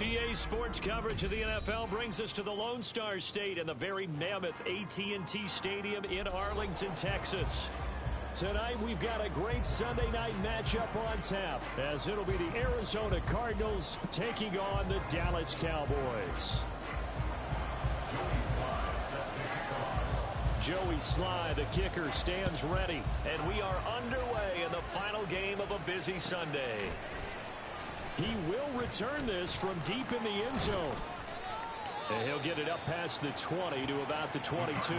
EA Sports coverage of the NFL brings us to the Lone Star State and the very mammoth AT&T Stadium in Arlington, Texas. Tonight, we've got a great Sunday night matchup on tap, as it'll be the Arizona Cardinals taking on the Dallas Cowboys. Joey Sly, the kicker, stands ready, and we are underway in the final game of a busy Sunday. He will return this from deep in the end zone. And he'll get it up past the 20 to about the 22.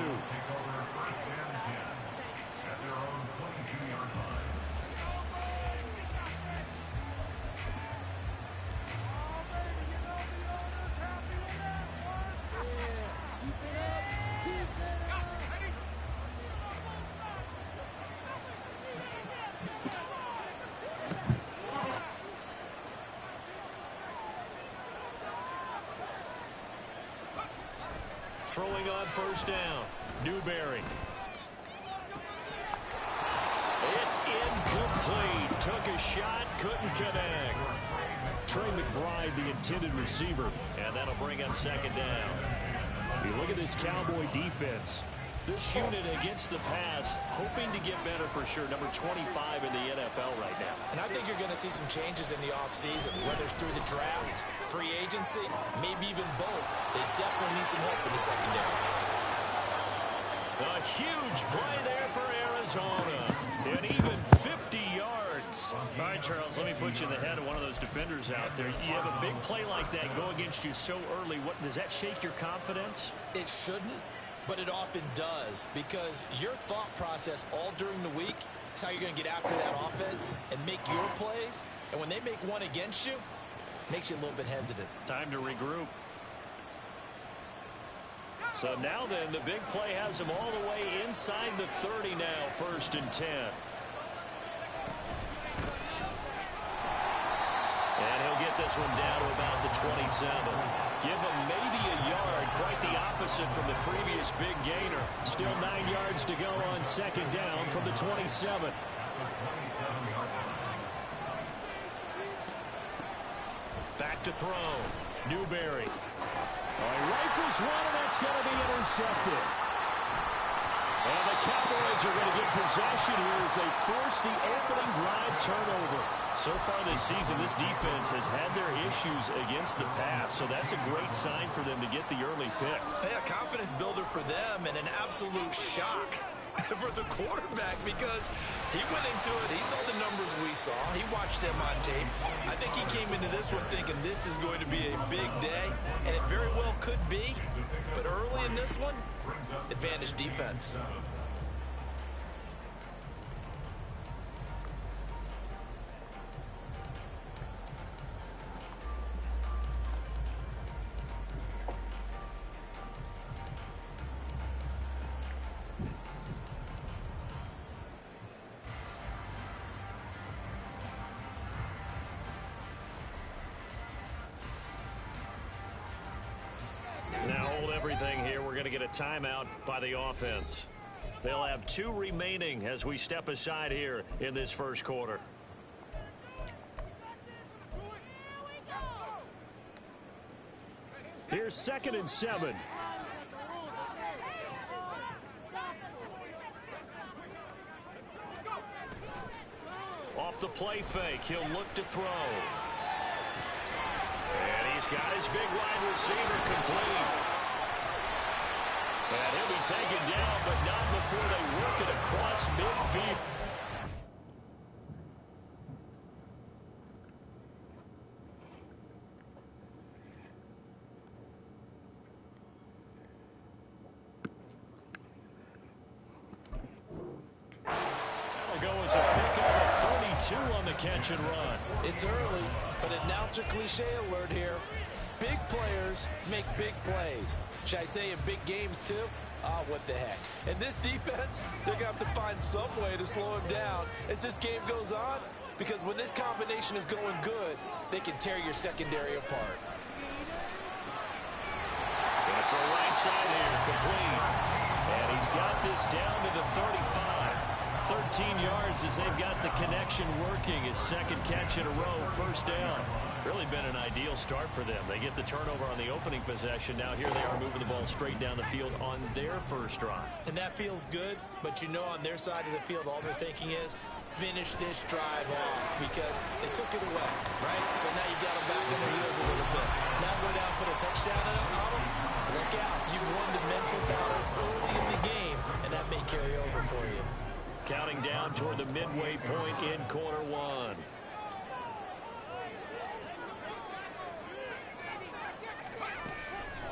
Throwing on first down, Newberry. It's incomplete. Took a shot, couldn't connect. Trey McBride, the intended receiver, and that'll bring up second down. You look at this Cowboy defense. This unit against the pass, hoping to get better for sure. Number 25 in the NFL right now. And I think you're going to see some changes in the offseason, whether it's through the draft, free agency, maybe even both. They definitely need some help in the secondary. A huge play there for Arizona. And even 50 yards. All right, Charles, let me put you in the head of one of those defenders out there. You have a big play like that go against you so early. What does that shake your confidence? It shouldn't. But it often does, because your thought process all during the week is how you're going to get after that offense and make your plays. And when they make one against you, it makes you a little bit hesitant. Time to regroup. So now then, the big play has them all the way inside the 30 now, 1st and 10. And he'll get this one down to about the 27. Give him maybe a yard, quite the opposite from the previous big gainer. Still 9 yards to go on second down from the 27. Back to throw. Newberry. He rifles one, and that's going to be intercepted. And the Cowboys are going to get possession here as they force the opening drive turnover. So far this season, this defense has had their issues against the pass, so that's a great sign for them to get the early pick. Yeah, confidence builder for them and an absolute shock for the quarterback because he went into it. He saw the numbers we saw. He watched them on tape. I think he came into this one thinking this is going to be a big day, and it very well could be. But early in this one, advantage defense. Now hold everything here. We're going to get a timeout by the offense. They'll have 2 remaining as we step aside here in this first quarter. Here's 2nd and 7. Off the play fake, he'll look to throw. And he's got his big wide receiver complete. And he'll be taken down, but not before they work it across midfield. That'll go as a pickup of 32 on the catch and run. It's early, but announcer cliche alert here. Big players make big plays. Should I say in big games too? What the heck. And this defense, they're going to have to find some way to slow him down as this game goes on, because when this combination is going good, they can tear your secondary apart. Going for a right side here, complete. And he's got this down to the 35. 13 yards as they've got the connection working. His second catch in a row, 1st down. Really been an ideal start for them. They get the turnover on the opening possession. Now here they are moving the ball straight down the field on their first drive. And that feels good, but you know on their side of the field all they're thinking is finish this drive off because they took it away, right? So now you got them back on their heels a little bit. Now go down and put a touchdown on them. Look out. You've won the mental battle early in the game, and that may carry over for you. Counting down toward the midway point in quarter one.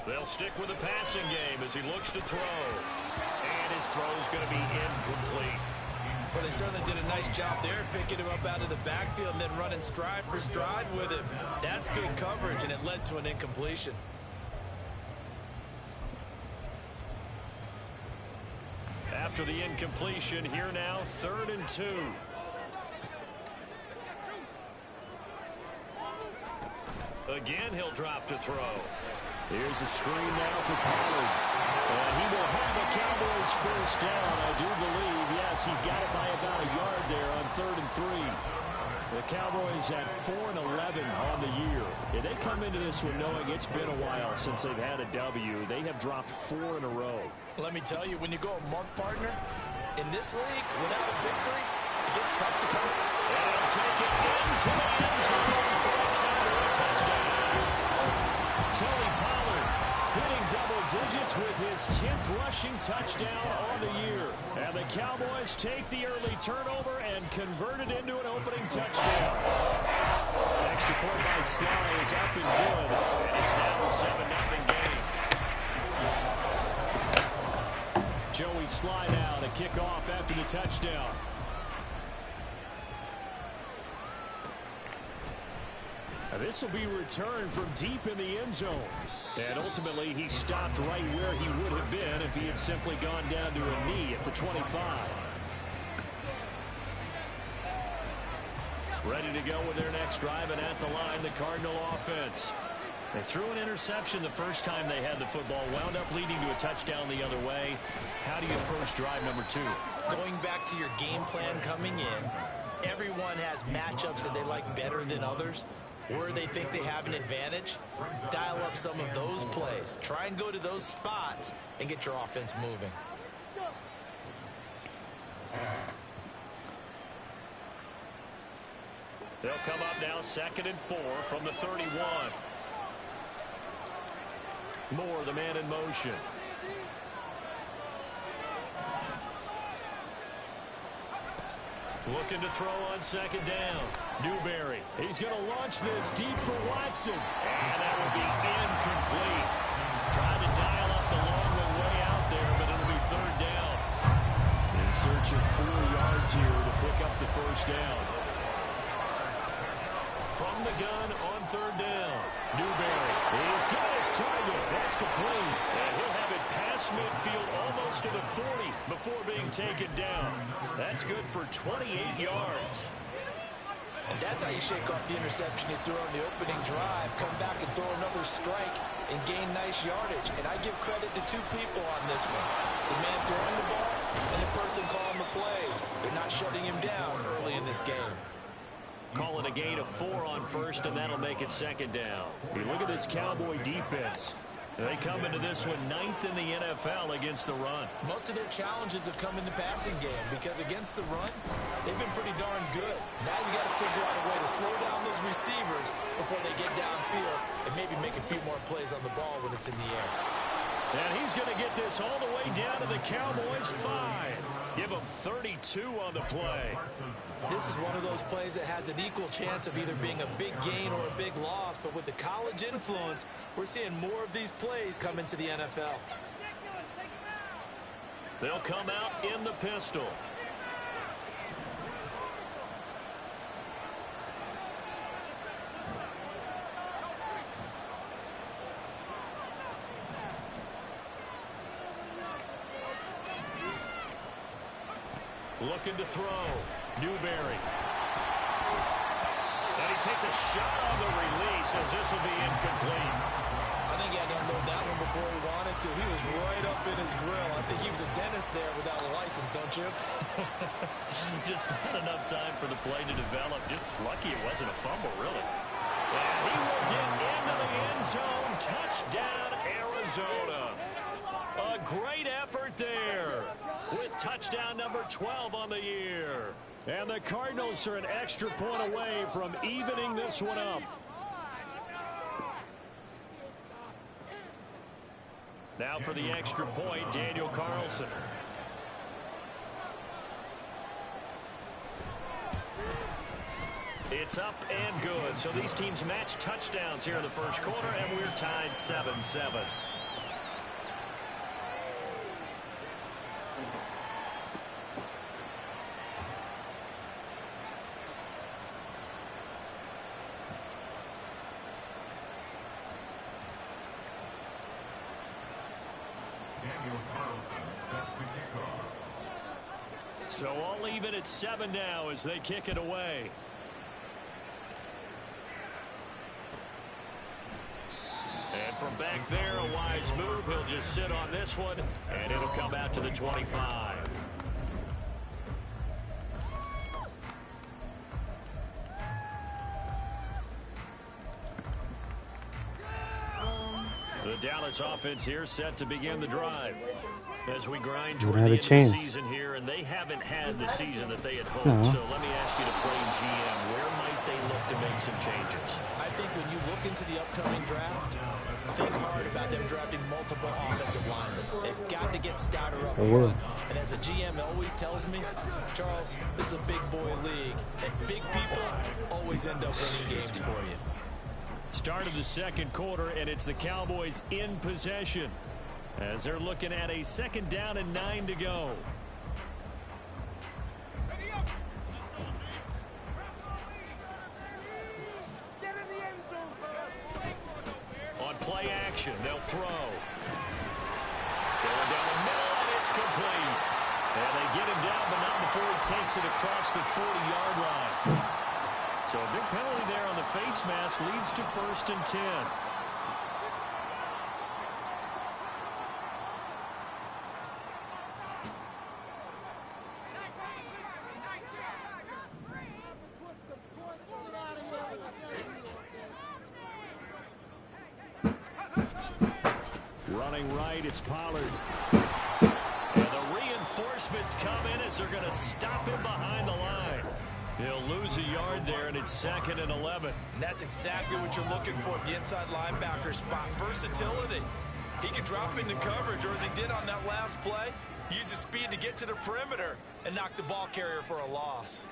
They'll stick with the passing game as he looks to throw. And his throw is going to be incomplete. Well, they certainly did a nice job there, picking him up out of the backfield and then running stride for stride with him. That's good coverage, and it led to an incompletion. After the incompletion, here now, 3rd and 2. Again, he'll drop to throw. Here's a screen now for Pollard. And he will have a Cowboys first down, I do believe. Yes, he's got it by about a yard there on 3rd and 3. The Cowboys at 4-11 on the year. And they come into this one knowing it's been a while since they've had a W. They have dropped 4 in a row. Let me tell you, when you go a mark partner in this league without a victory, it gets tough to come. And he'll take it into the end zone for a counter touchdown. Tony Pollard hitting double digits with his 10th rushing touchdown on the year. And the Cowboys take the early turnover and convert it into an opening touchdown. Extra point by Sly is up and good. And it's now a 7-0 game. Joey Sly now to kick off after the touchdown. Now this will be returned from deep in the end zone. And ultimately, he stopped right where he would have been if he had simply gone down to a knee at the 25. Ready to go with their next drive, and at the line, the Cardinal offense. They threw an interception the first time they had the football, wound up leading to a touchdown the other way. How do you approach drive number 2? Going back to your game plan coming in, everyone has matchups that they like better than others. Where they think they have an advantage, dial up some of those plays. Try and go to those spots and get your offense moving. They'll come up now 2nd and 4 from the 31. Moore, the man in motion. Looking to throw on 2nd down. Newberry. He's going to launch this deep for Watson. And that will be incomplete. Trying to dial up the long one way out there, but it'll be 3rd down. In search of 4 yards here to pick up the first down. From the gun on 3rd down. Newberry. He's got his target. That's complete. And he'll have it past midfield almost to the 40 before being taken down. That's good for 28 yards. And that's how you shake off the interception you threw on the opening drive. Come back and throw another strike and gain nice yardage. And I give credit to 2 people on this one. The man throwing the ball and the person calling the plays. They're not shutting him down early in this game. Calling a gain of 4 on 1st, and that'll make it 2nd down. You look at this Cowboy defense. They come into this one 9th in the NFL against the run. Most of their challenges have come in the passing game because against the run, they've been pretty darn good. Now you got to figure out a way to slow down those receivers before they get downfield and maybe make a few more plays on the ball when it's in the air. And he's going to get this all the way down to the Cowboys 5. Give them 32 on the play. This is one of those plays that has an equal chance of either being a big gain or a big loss, but with the college influence, we're seeing more of these plays come into the NFL. They'll come out in the pistol. Looking to throw. Newberry. And he takes a shot on the release as this will be incomplete. I think he had to unload that one before he wanted to. He was right up in his grill. I think he was a dentist there without a license, don't you? Just not enough time for the play to develop. Just lucky it wasn't a fumble, really. And he will get into the end zone. Touchdown, Arizona. A great effort there with touchdown number 12 on the year. And the Cardinals are an extra point away from evening this one up. Now for the extra point, Daniel Carlson. It's up and good. So these teams match touchdowns here in the first quarter, and we're tied 7-7. So all even at 7 now as they kick it away. And from back there, a wise move. He'll just sit on this one, and it'll come out to the 25. The Dallas offense here set to begin the drive. As we grind toward the end of the season here, and they haven't had the season that they had hoped. So let me ask you to play GM. Where might they look to make some changes? I think when you look into the upcoming draft, think hard about them drafting multiple offensive linemen. They've got to get stouter up front. And as a GM always tells me, Charles, this is a big boy league, and big people always end up winning games for you. Start of the second quarter, and it's the Cowboys in possession as they're looking at a 2nd down and 9 to go. On play action, they'll throw. Going down the middle, and it's complete. And they get him down, but not before he takes it across the 40-yard line. So a big penalty there on the face mask leads to 1st and 10. Running right, it's Pollard. And the reinforcements come in as they're going to stop him behind the line. He'll lose a yard there, and it's 2nd and 11. And that's exactly what you're looking for at the inside linebacker spot. Versatility. He can drop into coverage, or as he did on that last play, use his speed to get to the perimeter and knock the ball carrier for a loss.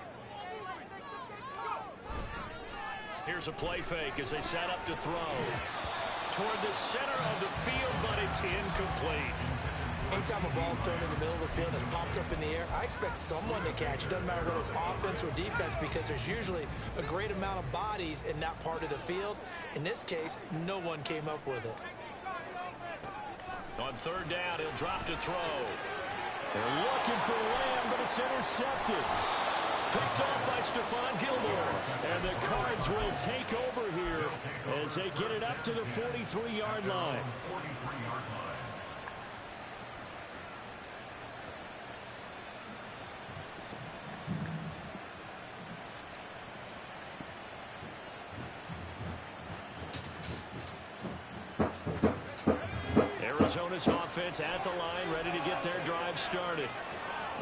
Here's a play fake as they set up to throw. Toward the center of the field, but it's incomplete. Anytime a ball's thrown in the middle of the field and it's popped up in the air, I expect someone to catch. Doesn't matter whether it's offense or defense, because there's usually a great amount of bodies in that part of the field. In this case, no one came up with it. On 3rd down, he'll drop to throw. They're looking for Lamb, but it's intercepted. Picked off by Stephon Gilmore. And the Cards will take over here as they get it up to the 43-yard line. Arizona's offense at the line, ready to get their drive started.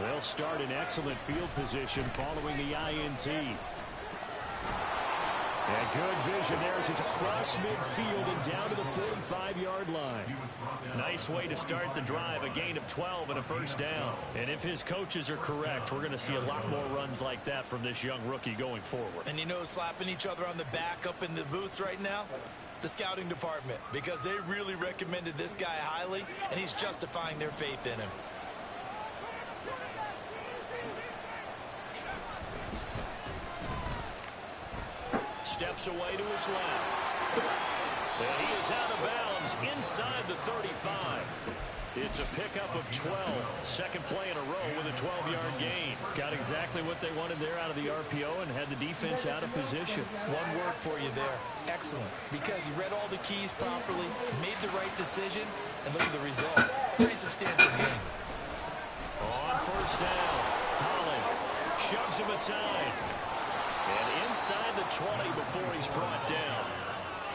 They'll start in excellent field position following the INT. And good vision there as he's across midfield and down to the 45-yard line. Nice way to start the drive, a gain of 12 and a 1st down. And if his coaches are correct, we're going to see a lot more runs like that from this young rookie going forward. And you know, slapping each other on the back up in the booths right now? The scouting department, because they really recommended this guy highly, and he's justifying their faith in him. Steps away to his left. And he is out of bounds inside the 35. It's a pickup of 12. 2nd play in a row with a 12-yard gain. Got exactly what they wanted there out of the RPO and had the defense out of position. One word for you there. Excellent. Because he read all the keys properly, made the right decision, and look at the result. Pretty substantial game. On 1st down, Holland shoves him aside. And inside the 20 before he's brought down.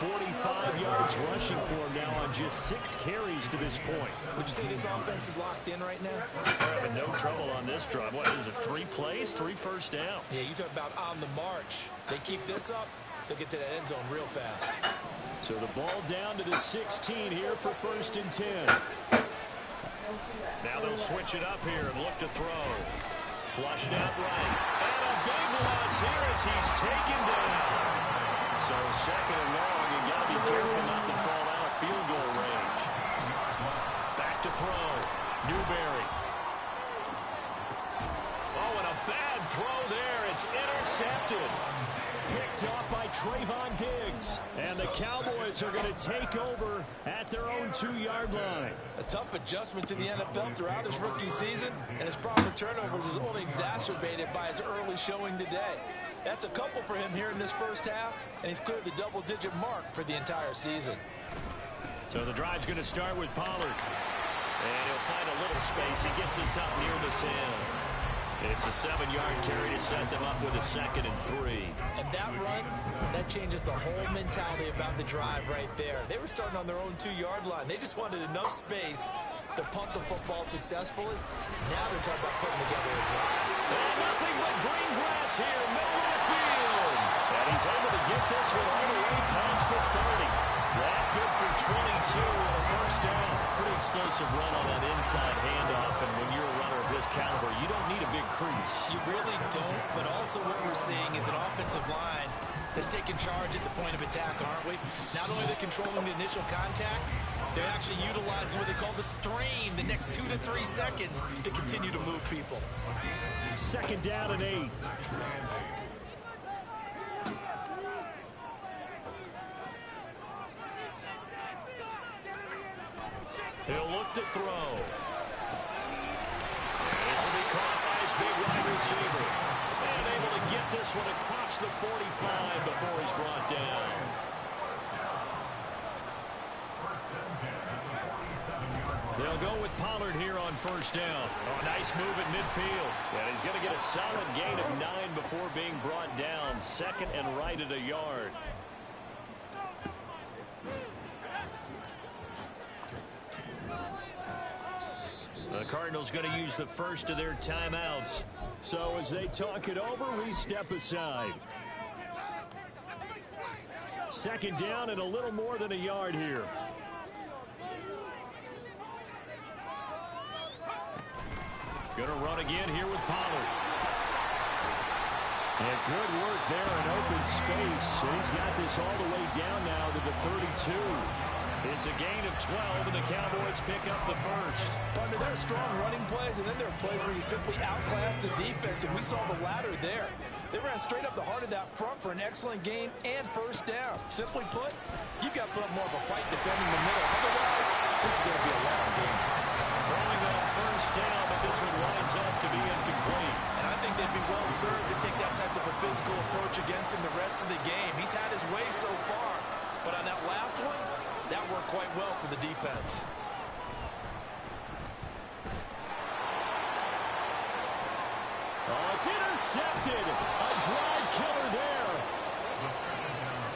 45 yards rushing for him now on just 6 carries to this point. Would you say this offense is locked in right now? They're having no trouble on this drive. What is it, 3 plays, 3 first downs? Yeah, you talk about on the march. They keep this up, they'll get to the end zone real fast. So the ball down to the 16 here for 1st and 10. Now they'll switch it up here and look to throw. Flushed out right. And a big loss here as he's taken down. So 2nd and long, you got to be careful not to fall out of field goal range. Back to throw. Newberry. Oh, and a bad throw there. It's intercepted. Picked off by Trayvon Diggs. And the Cowboys are going to take over at their own 2-yard line. A tough adjustment to the NFL throughout his rookie season, and his problem with turnovers is only exacerbated by his early showing today. That's a couple for him here in this first half, and he's cleared the double-digit mark for the entire season. So the drive's going to start with Pollard. And he'll find a little space. He gets us up near the 10. It's a 7-yard carry to set them up with a 2nd and 3. And that run, that changes the whole mentality about the drive right there. They were starting on their own 2-yard line. They just wanted enough space to pump the football successfully. Now they're talking about putting together a drive. And nothing but green grass here, middle of the field. And he's able to get this one all the way past the 30. That good for 22 and a first down. Pretty explosive run on that inside handoff, and when you're a runner of his caliber, you don't need a big crease. You really don't, but also what we're seeing is an offensive line that's taking charge at the point of attack, aren't we? Not only are they controlling the initial contact, they're actually utilizing what they call the strain, the next 2 to 3 seconds to continue to move people. 2nd down and 8. He'll look to throw. And this will be caught by his big wide receiver. And able to get this one across the 45 before he's brought down. They'll go with Pollard here on 1st down. Oh, nice move at midfield. And he's going to get a solid gain of 9 before being brought down. 2nd and right at a yard. The Cardinals going to use the first of their timeouts. So as they talk it over, we step aside. 2nd down and a little more than a yard here. Going to run again here with Pollard. And good work there in open space. And he's got this all the way down now to the 32. It's a gain of 12, and the Cowboys pick up the first. Partner, there are strong running plays, and then there are plays where you simply outclass the defense, and we saw the latter there. They ran straight up the heart of that front for an excellent gain and first down. Simply put, you've got to put up more of a fight defending the middle. Otherwise, this is going to be a long game. Throwing on 1st down, but this one winds up to be incomplete. And I think they'd be well served to take that type of a physical approach against him the rest of the game. He's had his way so far, but on that last one, that worked quite well for the defense. Oh, it's intercepted. A drive killer there.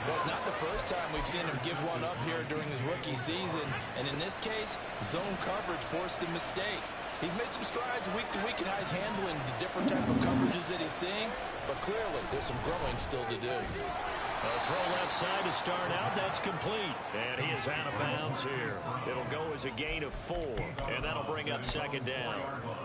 Well, it's not the first time we've seen him give one up here during his rookie season. And in this case, zone coverage forced the mistake. He's made some strides week to week in how he's handling the different type of coverages that he's seeing. But clearly, there's some growing still to do. A throw left side to start out. That's complete. And he is out of bounds here. It'll go as a gain of 4. And that'll bring up 2nd down.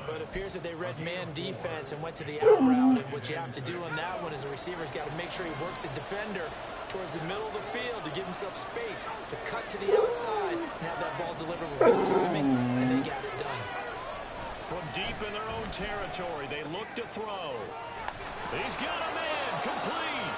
But it appears that they read man defense and went to the out route. And what you have to do on that one is the receiver's got to make sure he works the defender towards the middle of the field to give himself space to cut to the outside and have that ball delivered with good timing, and they got it done. From deep in their own territory, they look to throw. He's got a man, complete.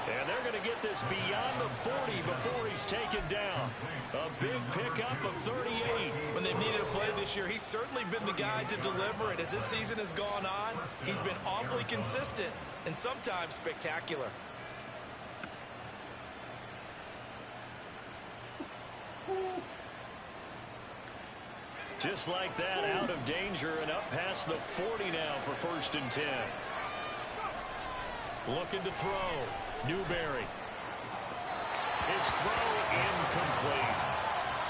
And they're going to get this beyond the 40 before he's taken down. A big pickup of 38. When they've needed a play this year, he's certainly been the guy to deliver it. As this season has gone on, he's been awfully consistent and sometimes spectacular. Just like that, out of danger and up past the 40 now for 1st and 10. Looking to throw. Newberry. His throw incomplete.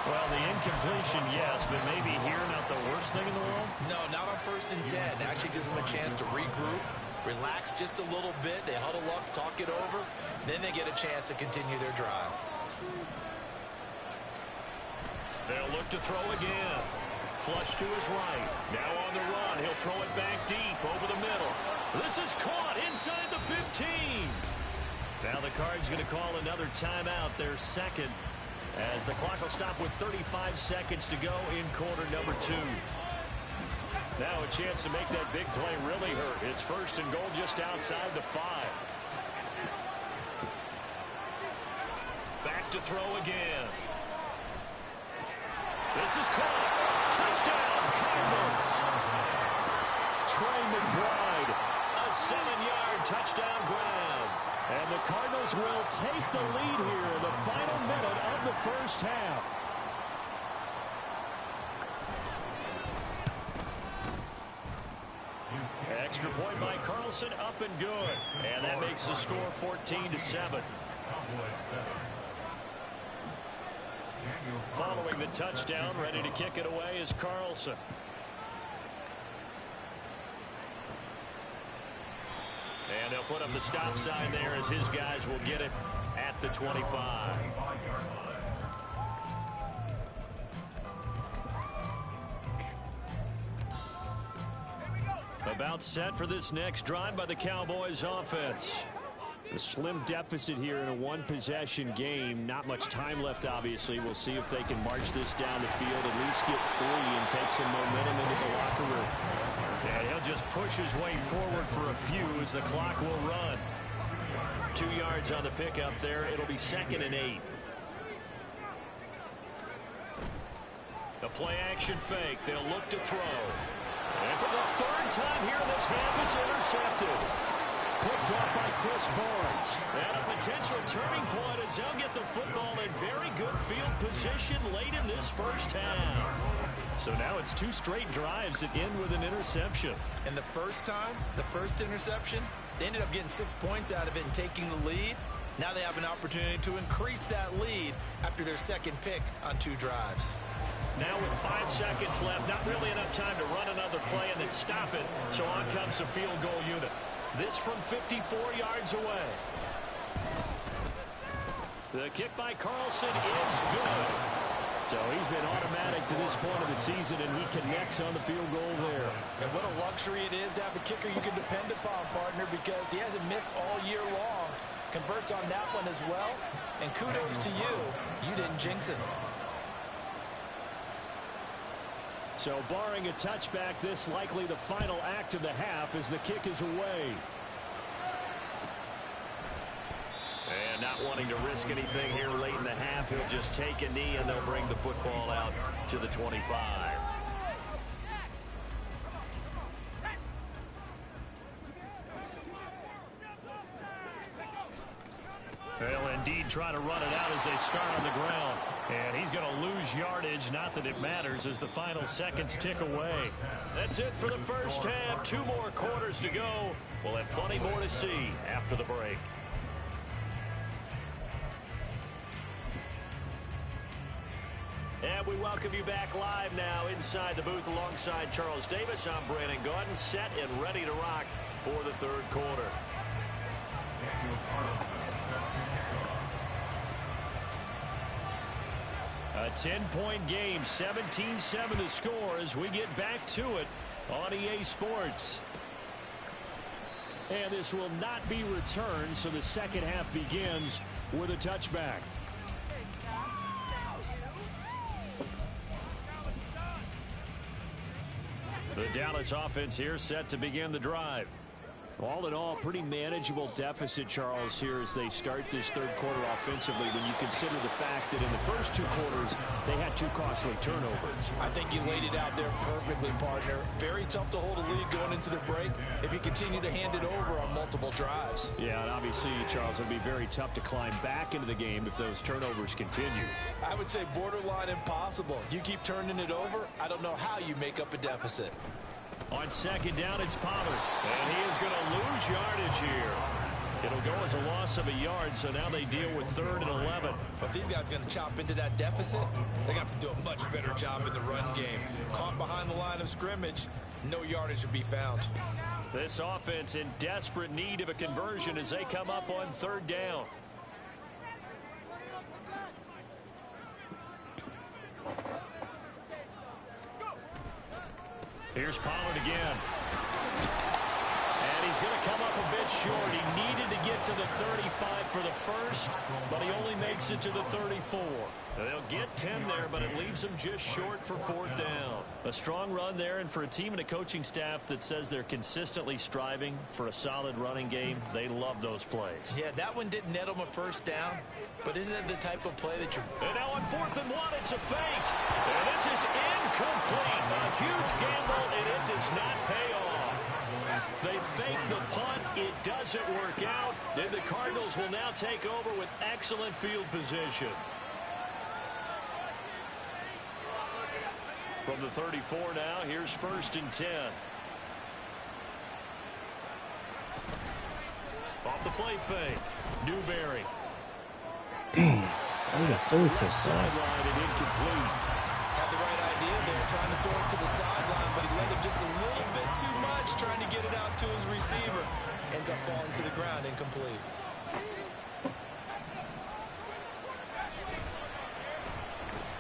Well, the incompletion, yes, but maybe here not the worst thing in the world? No, not on 1st and 10. It actually gives them a chance to regroup, relax just a little bit. They huddle up, talk it over. Then they get a chance to continue their drive. They'll look to throw again. Flush to his right. Now on the run. He'll throw it back deep over the middle. This is caught inside the 15. Now the Cards going to call another timeout, their second, as the clock will stop with 35 seconds to go in quarter number 2. Now a chance to make that big play really hurt. It's 1st and goal just outside the 5. Back to throw again. This is caught. Touchdown, Cardinals. Trey McBride, a 7-yard touchdown grab. And the Cardinals will take the lead here in the final minute of the first half. Extra point by Carlson, up and good. And that makes the score 14-7. Following the touchdown, ready to kick it away is Carlson. And they'll put up the stop sign there as his guys will get it at the 25. About set for this next drive by the Cowboys offense. A slim deficit here in a one-possession game. Not much time left, obviously. We'll see if they can march this down the field, at least get 3 and take some momentum into the locker room. Yeah, he'll just push his way forward for a few as the clock will run. 2 yards on the pickup there. It'll be 2nd and 8. The play-action fake. They'll look to throw. And for the 3rd time here in this half, it's intercepted. Picked off by Chris Barnes. And a potential turning point as they'll get the football in very good field position late in this first half. So now it's 2 straight drives that end with an interception. And the first time, the first interception, they ended up getting 6 points out of it and taking the lead. Now they have an opportunity to increase that lead after their 2nd pick on 2 drives. Now with 5 seconds left, not really enough time to run another play and then stop it. So on comes the field goal unit. This from 54 yards away. The kick by Carlson is good. So he's been automatic to this point of the season, and he connects on the field goal there. And what a luxury it is to have a kicker you can depend upon, partner, because he hasn't missed all year long. Converts on that one as well. And kudos to you. You didn't jinx him. So barring a touchback, this likely the final act of the half as the kick is away. And not wanting to risk anything here late in the half, he'll just take a knee and they'll bring the football out to the 25. They'll indeed try to run it out as they start on the ground. And he's going to lose yardage. Not that it matters as the final seconds tick away. That's it for the first half. 2 more quarters to go. We'll have plenty more to see after the break. And we welcome you back live now inside the booth alongside Charles Davis. I'm Brandon Gaudin, set and ready to rock for the 3rd quarter. A 10-point game, 17-7 the score as we get back to it on EA Sports. And this will not be returned, so the second half begins with a touchback. The Dallas offense here set to begin the drive. All in all, pretty manageable deficit, Charles, here as they start this 3rd quarter offensively when you consider the fact that in the first 2 quarters, they had 2 costly turnovers. I think you laid it out there perfectly, partner. Very tough to hold a lead going into the break if you continue to hand it over on multiple drives. Yeah, and obviously, Charles, it would be very tough to climb back into the game if those turnovers continue. I would say borderline impossible. You keep turning it over, I don't know how you make up a deficit. On 2nd down, it's Pollard. And he is going to lose yardage here. It'll go as a loss of a yard, so now they deal with 3rd and 11. But these guys are going to chop into that deficit. They're going to have to do a much better job in the run game. Caught behind the line of scrimmage, no yardage to be found. This offense in desperate need of a conversion as they come up on 3rd down. Here's Pollard again. And he's going to come up a bit short. He needed to get to the 35 for the first, but he only makes it to the 34. They'll get 10 there, but it leaves them just short for 4th down. A strong run there, and for a team and a coaching staff that says they're consistently striving for a solid running game, they love those plays. Yeah, that one didn't net them a first down, but isn't it the type of play that you're... And now on 4th and 1, it's a fake. And this is incomplete. A huge gamble, and it does not pay off. They fake the punt. It doesn't work out. Then the Cardinals will now take over with excellent field position. From the 34 now, here's 1st and 10. Off the play fake. Newberry. Dang. I got so sad. Sideline and incomplete. Had the right idea there, trying to throw it to the sideline, but he led him just a little bit too much, trying to get it out to his receiver. Ends up falling to the ground, incomplete.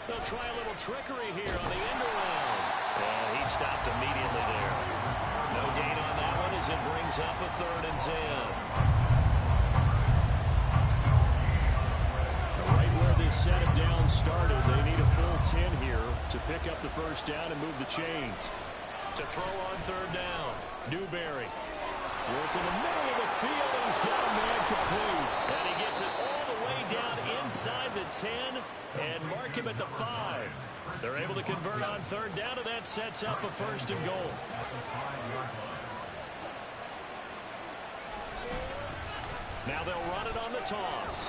They'll try a little trickery here on the end around. And he stopped immediately there. No gain on that one as it brings up a 3rd and 10. Right where this set of downs started, they need a full 10 here to pick up the first down and move the chains. To throw on 3rd down, Newberry. Working the middle of the field, and he's got a man complete. And he gets it all the way down inside the 10 and mark him at the 5. They're able to convert on 3rd down, and that sets up a 1st and goal. Now they'll run it on the toss.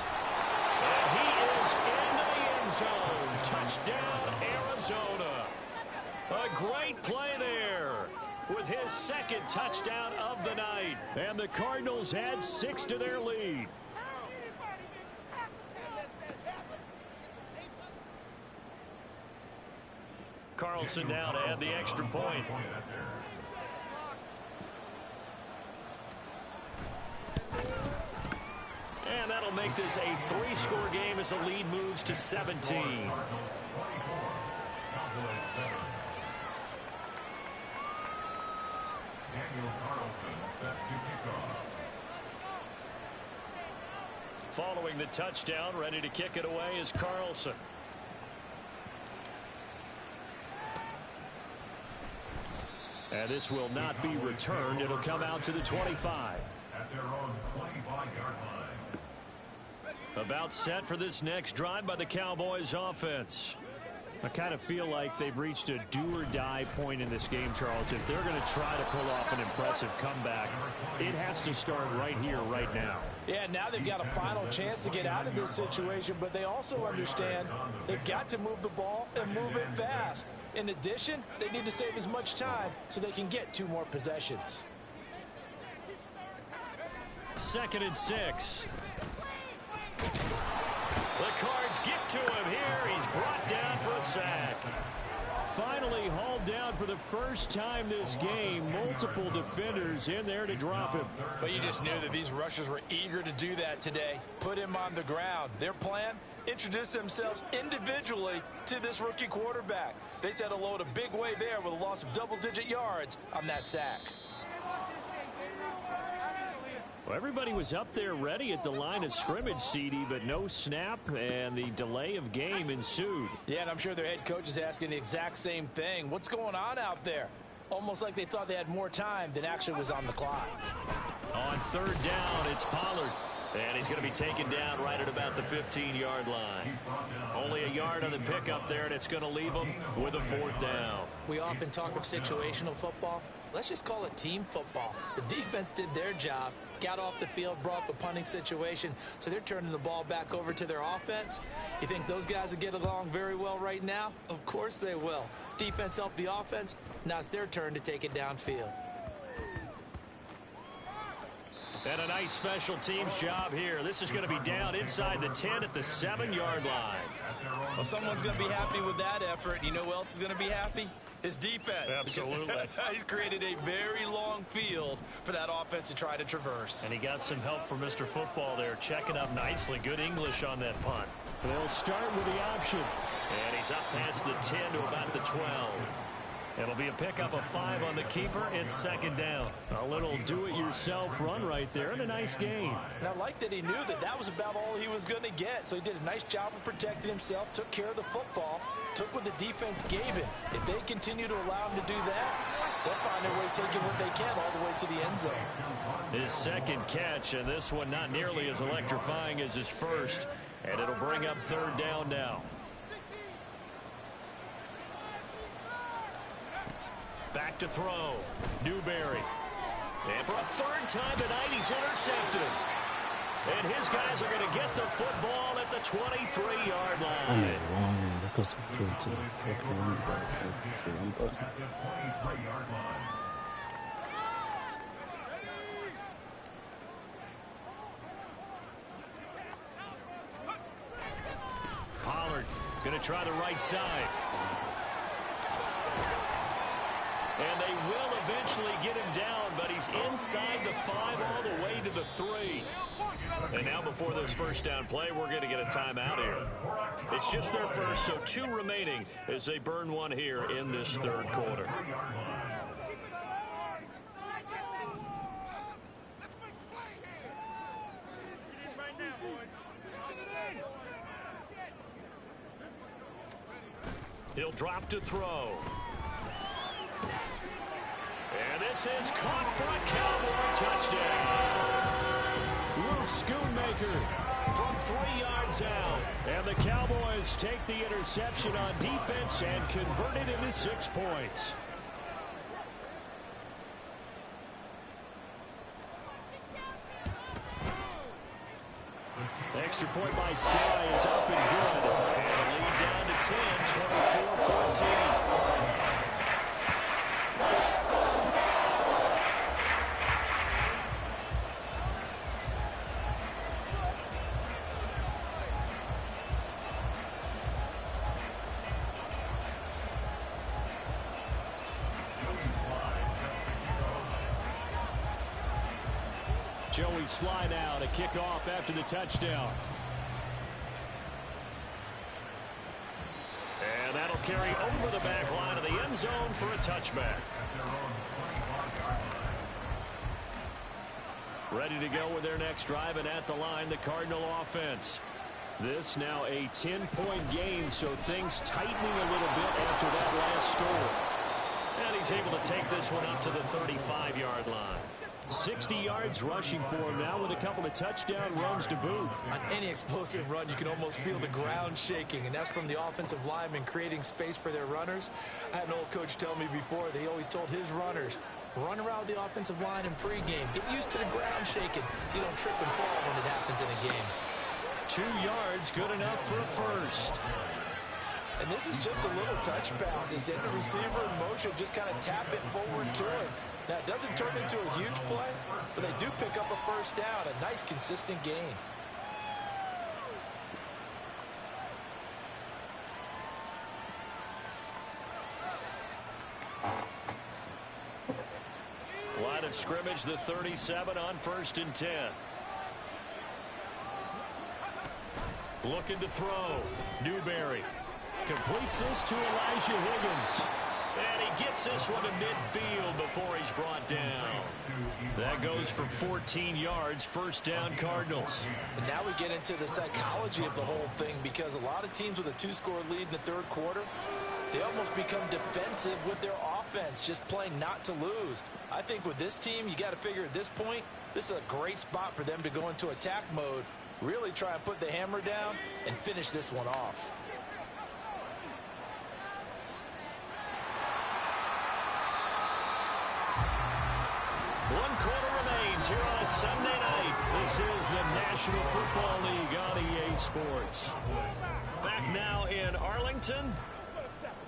And he is into the end zone. Touchdown, Arizona. A great play there with his 2nd touchdown of the night. And the Cardinals add 6 to their lead. Carlson now to add the extra point. And that'll make this a 3-score game as the lead moves to 17. Following the touchdown, ready to kick it away is Carlson. And this will not be returned. It'll come out to the 25. At their own 25-yard line. About set for this next drive by the Cowboys offense. I kind of feel like they've reached a do-or-die point in this game, Charles. If they're going to try to pull off an impressive comeback, it has to start right here, right now. Yeah, now they've got a final chance to get out of this situation, but they also understand they've got to move the ball and move it fast. In addition, they need to save as much time so they can get 2 more possessions. 2nd and 6. The Cards get to him here. He's brought down for a sack. Finally hauled down for the first time this game. Multiple defenders in there to drop him. But you just knew that these rushers were eager to do that today. Put him on the ground. Their plan? Introduce themselves individually to this rookie quarterback. They set a load a big way there with a loss of double-digit yards on that sack. Well, everybody was up there ready at the line of scrimmage, CD, but no snap, and the delay of game ensued. Yeah, and I'm sure their head coach is asking the exact same thing. What's going on out there? Almost like they thought they had more time than actually was on the clock. On 3rd down, it's Pollard. And he's going to be taken down right at about the 15-yard line. Only a yard on the pickup there, and it's going to leave him with a 4th down. We often talk of situational football. Let's just call it team football. The defense did their job, got off the field, brought up a punting situation, so they're turning the ball back over to their offense. You think those guys will get along very well right now? Of course they will. Defense helped the offense. Now it's their turn to take it downfield. And a nice special teams job here. This is going to be down inside the 10 at the 7-yard line. Well, someone's going to be happy with that effort. You know who else is going to be happy? His defense. Absolutely. He's created a very long field for that offense to try to traverse. And he got some help from Mr. Football there, checking up nicely. Good English on that punt. They'll start with the option. And he's up past the 10 to about the 12. It'll be a pickup of 5 on the keeper. It's second down. A little do-it-yourself run right there and a nice gain. And I like that he knew that that was about all he was going to get. So he did a nice job of protecting himself, took care of the football, took what the defense gave him. If they continue to allow him to do that, they'll find their way taking what they can all the way to the end zone. His second catch, and this one not nearly as electrifying as his first. And it'll bring up third down now. Back to throw. Newberry. And for a third time tonight, he's intercepted. And his guys are going to get the football at the 23-yard line. 아니, 와, because of the fucking number. Pollard going to try the right side. And they will eventually get him down, but he's inside the 5 all the way to the 3. And now before this first down play, we're going to get a timeout here. It's just their first, so 2 remaining as they burn one here in this third quarter. He'll drop to throw. And this is caught for a Cowboy touchdown. Luke Schoonmaker from 3 yards out. And the Cowboys take the interception on defense and convert it into 6 points. Extra point by Sly is up and good. And a lead down to 10, 24-14. Joey Sly now to kick off after the touchdown. And that'll carry over the back line of the end zone for a touchback. Ready to go with their next drive, and at the line, the Cardinal offense. This now a 10-point game, so things tightening a little bit after that last score. And he's able to take this one up to the 35-yard line. 60 yards rushing for him now with a couple of touchdown runs to boot. On any explosive run, you can almost feel the ground shaking, and that's from the offensive linemen creating space for their runners. I had an old coach tell me before, they always told his runners, run around the offensive line in pregame. Get used to the ground shaking so you don't trip and fall when it happens in a game. 2 yards, good enough for a first. And this is just a little touch pass. They send the receiver in motion, just kind of tap it forward to him. Now, it doesn't turn into a huge play, but they do pick up a first down. A nice, consistent gain. Line of scrimmage, the 37 on 1st and 10. Looking to throw. Newberry completes this to Elijah Higgins. And he gets this one to midfield before he's brought down. That goes for 14 yards, first down Cardinals. And now we get into the psychology of the whole thing, because a lot of teams with a 2-score lead in the third quarter, they almost become defensive with their offense, just playing not to lose. I think with this team, you got to figure at this point, this is a great spot for them to go into attack mode, really try and put the hammer down and finish this one off. One quarter remains here on a Sunday night. This is the National Football League on EA Sports. Back now in Arlington.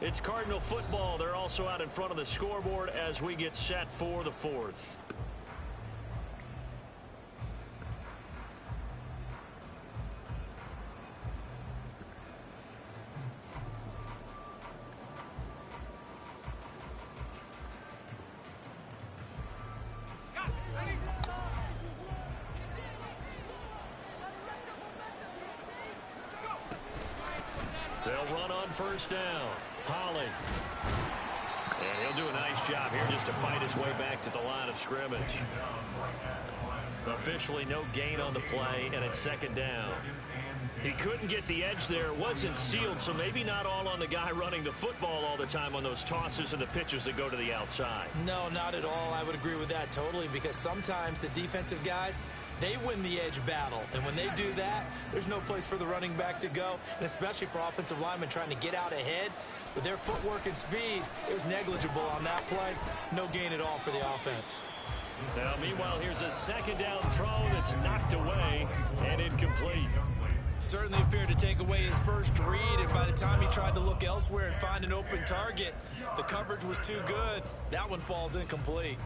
It's Cardinal football. They're also out in front of the scoreboard as we get set for the fourth. They'll run on first down. Holly. And he'll do a nice job here just to fight his way back to the line of scrimmage. Officially no gain on the play, and it's second down. He couldn't get the edge there. It wasn't sealed, so maybe not all on the guy running the football all the time on those tosses and the pitches that go to the outside. No, not at all. I would agree with that totally, because sometimes the defensive guys, they win the edge battle. And when they do that, there's no place for the running back to go, and especially for offensive linemen trying to get out ahead. With their footwork and speed, it was negligible on that play. No gain at all for the offense. Now, meanwhile, here's a second down throw that's knocked away and incomplete. Certainly appeared to take away his first read, and by the time he tried to look elsewhere and find an open target, the coverage was too good. That one falls incomplete.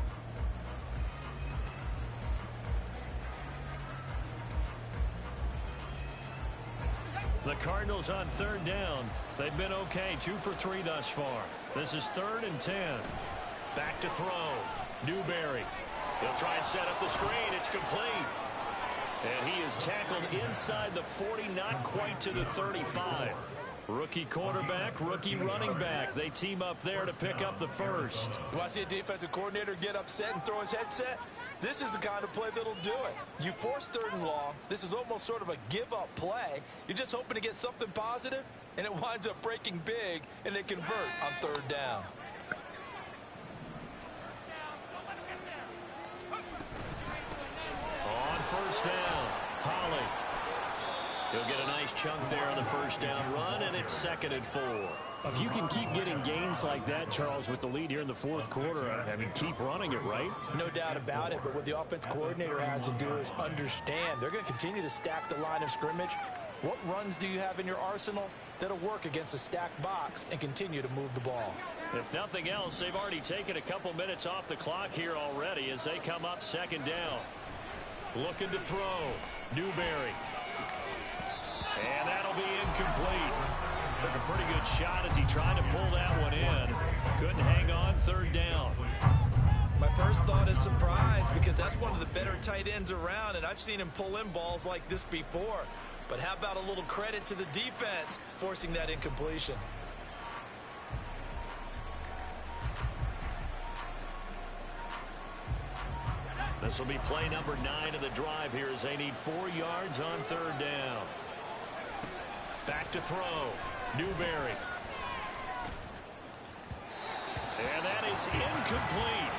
The Cardinals on third down. They've been okay, 2 for 3 thus far. This is 3rd and 10. Back to throw. Newberry. He'll try and set up the screen. It's complete. And he is tackled inside the 40, not quite to the 35. Rookie quarterback, rookie running back. They team up there to pick up the first. You want to see a defensive coordinator get upset and throw his headset? This is the kind of play that'll do it. You force 3rd and long. This is almost sort of a give-up play. You're just hoping to get something positive, and it winds up breaking big, and they convert on 3rd down. On first down, Holly. He'll get a nice chunk there on the first down run, and it's 2nd and 4. If you can keep getting gains like that, Charles, with the lead here in the 4th quarter, I mean, keep running it, right? No doubt about it, but what the offense coordinator has to do is understand. They're going to continue to stack the line of scrimmage. What runs do you have in your arsenal that'll work against a stacked box and continue to move the ball? If nothing else, they've already taken a couple minutes off the clock here already as they come up 2nd down. Looking to throw. Newberry. And that'll be incomplete. Took a pretty good shot as he tried to pull that one in. Couldn't hang on, 3rd down. My first thought is surprise, because that's one of the better tight ends around, and I've seen him pull in balls like this before. But how about a little credit to the defense forcing that incompletion? This will be play number 9 of the drive here as they need 4 yards on 3rd down. Back to throw. Newberry. And that is incomplete.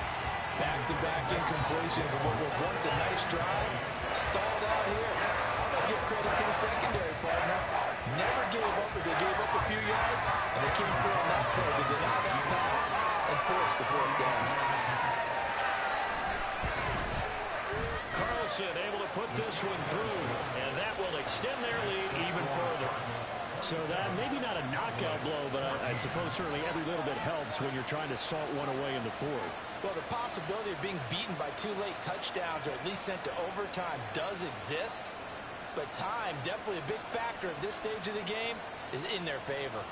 Back-to-back incompletions of what was once a nice drive. Stalled out here. I'm going to give credit to the secondary partner. Never gave up as they gave up a few yards, and they came through on that play to deny that pass and force the 4th down. Carlson able to put this one through, and that will extend their lead even further. So that maybe not a knockout blow, but I suppose certainly every little bit helps when you're trying to salt one away in the 4th. Well, the possibility of being beaten by 2 late touchdowns or at least sent to overtime does exist. But time, definitely a big factor at this stage of the game, is in their favor.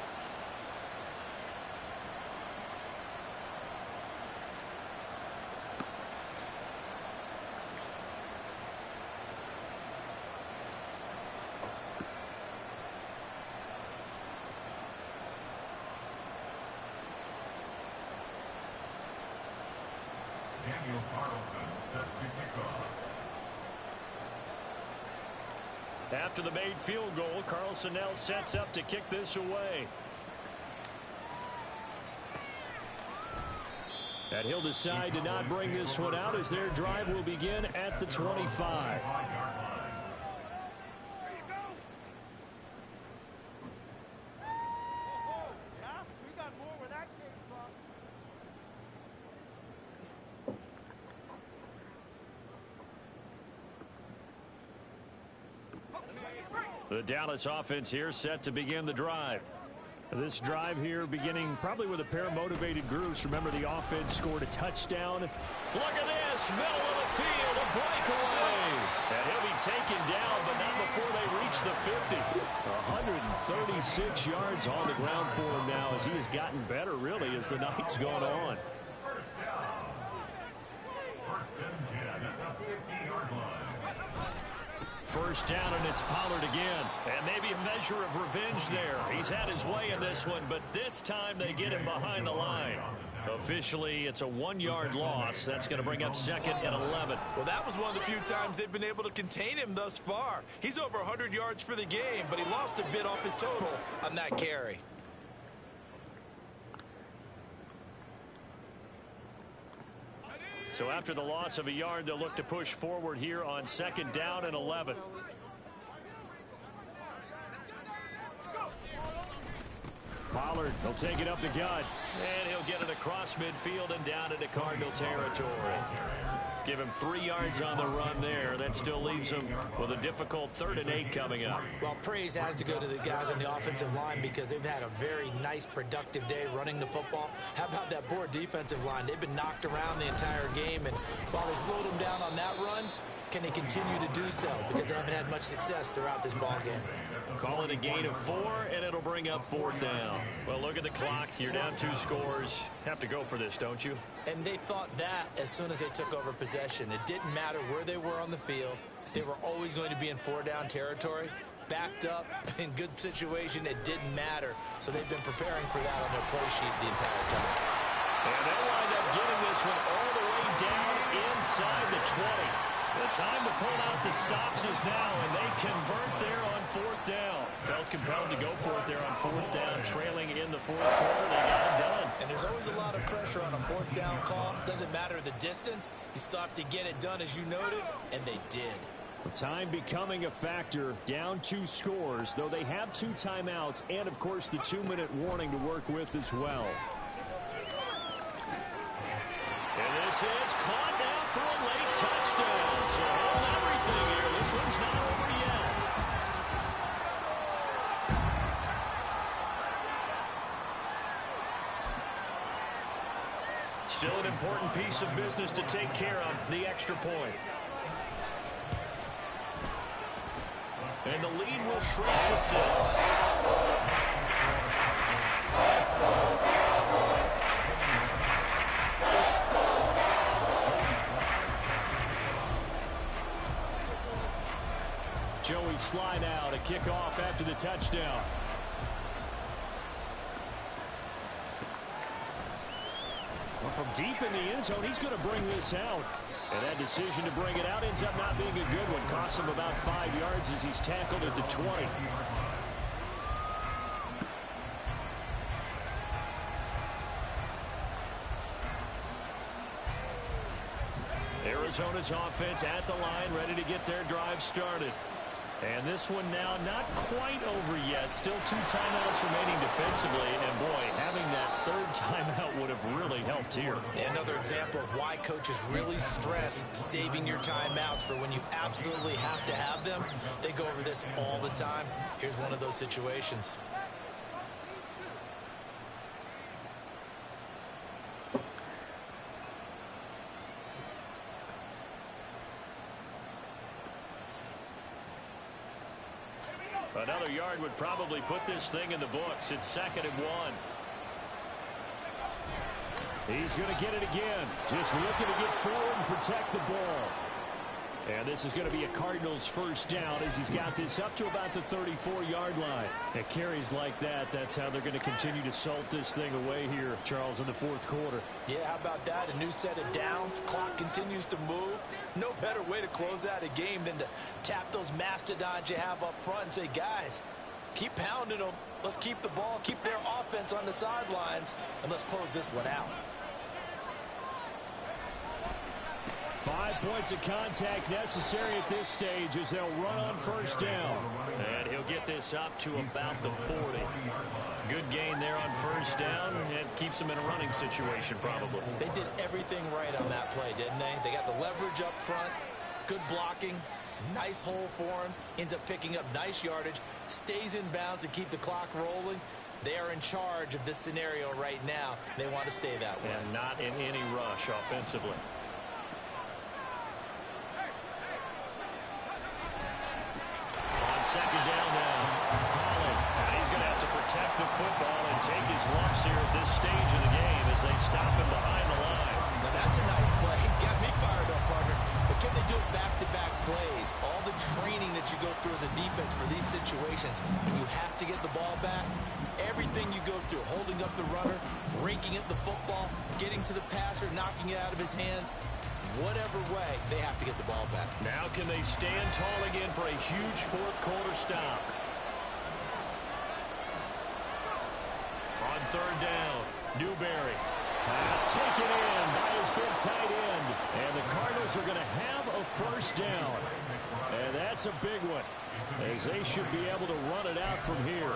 Daniel Carlson set to kick off. After the made field goal, Carlson now sets up to kick this away. And he'll decide to not bring this one out as their drive will begin at the 25. The Dallas offense here set to begin the drive. This drive here beginning probably with a pair of motivated groups. Remember, the offense scored a touchdown. Look at this, middle of the field, a breakaway. And he'll be taken down, but not before they reach the 50. 136 yards on the ground for him now as he has gotten better, really, as the night's gone on. First down. First and 10 at the 50-yard line. First down, and it's Pollard again. And maybe a measure of revenge there. He's had his way in this one, but this time they get him behind the line. Officially, it's a 1-yard loss. That's going to bring up 2nd and 11. Well, that was one of the few times they've been able to contain him thus far. He's over 100 yards for the game, but he lost a bit off his total on that carry. So after the loss of a yard, they'll look to push forward here on 2nd down and 11. Pollard, he'll take it up the gut. And he'll get it across midfield and down into Cardinal territory. Give him 3 yards on the run there. That still leaves him with a difficult 3rd and 8 coming up. Well, praise has to go to the guys on the offensive line because they've had a very nice, productive day running the football. How about that poor defensive line? They've been knocked around the entire game, and while they slowed them down on that run, can they continue to do so? Because they haven't had much success throughout this ball game. Call it a gain of 4, and it'll bring up 4th down. Well, look at the clock. You're down 2 scores. Have to go for this, don't you? And they thought that as soon as they took over possession. It didn't matter where they were on the field. They were always going to be in 4-down territory. Backed up, in good situation, it didn't matter. So they've been preparing for that on their play sheet the entire time. And they'll wind up getting this one all the way down inside the 20. The time to pull out the stops is now, and they convert there on 4th down. Felt compelled to go for it there on 4th down, trailing in the 4th quarter. They got it done. And there's always a lot of pressure on a 4th down call. Doesn't matter the distance. You stop to get it done, as you noted, and they did. Time becoming a factor, down 2 scores, though they have 2 timeouts and, of course, the 2-minute warning to work with as well. And this is caught now for a late touchdown. So hold everything here. This one's not over yet. Still an important piece of business to take care of, the extra point. And the lead will shrink to 6. Joey slide out, a kickoff after the touchdown. Well, from deep in the end zone, he's going to bring this out. And that decision to bring it out ends up not being a good one. Costs him about 5 yards as he's tackled at the 20. Arizona's offense at the line, ready to get their drive started. And this one now not quite over yet. Still 2 timeouts remaining defensively. And, boy, having that 3rd timeout would have really helped here. Another example of why coaches really stress saving your timeouts for when you absolutely have to have them. They go over this all the time. Here's one of those situations. Another yard would probably put this thing in the books. It's 2nd and 1. He's going to get it again. Just looking to get forward and protect the ball. And this is going to be a Cardinals first down as he's got this up to about the 34-yard line. At carries like that, that's how they're going to continue to salt this thing away here, Charles, in the 4th quarter. Yeah, how about that? A new set of downs. Clock continues to move. No better way to close out a game than to tap those mastodons you have up front and say, guys, keep pounding them. Let's keep the ball, keep their offense on the sidelines, and let's close this one out. 5 points of contact necessary at this stage as they'll run on first down. And he'll get this up to about the 40. Good gain there on first down, and keeps him in a running situation probably. They did everything right on that play, didn't they? They got the leverage up front, good blocking, nice hole for him, ends up picking up nice yardage, stays in bounds to keep the clock rolling. They are in charge of this scenario right now. They want to stay that way. And not in any rush offensively. Second down now. Pollard. And he's going to have to protect the football and take his lumps here at this stage of the game as they stop him behind the line. Now that's a nice play. Got me fired up, partner. But can they do it back-to-back plays? All the training that you go through as a defense for these situations, when you have to get the ball back, everything you go through, holding up the runner, raking at the football, getting to the passer, knocking it out of his hands, whatever way, they have to get the ball back. Now can they stand tall again for a huge fourth-quarter stop? On third down, Newberry. Pass taken in by his big tight end. And the Cardinals are going to have a first down. And that's a big one, as they should be able to run it out from here.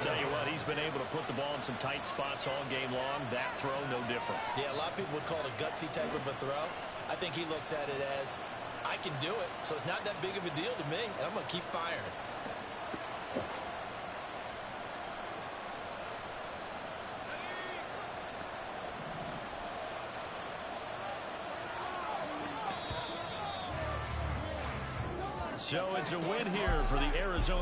Tell you what, he's been able to put the ball in some tight spots all game long. That throw, no different. Yeah, a lot of people would call it a gutsy type of a throw. I think he looks at it as, I can do it, so it's not that big of a deal to me, and I'm going to keep firing. So it's a win here for the Arizona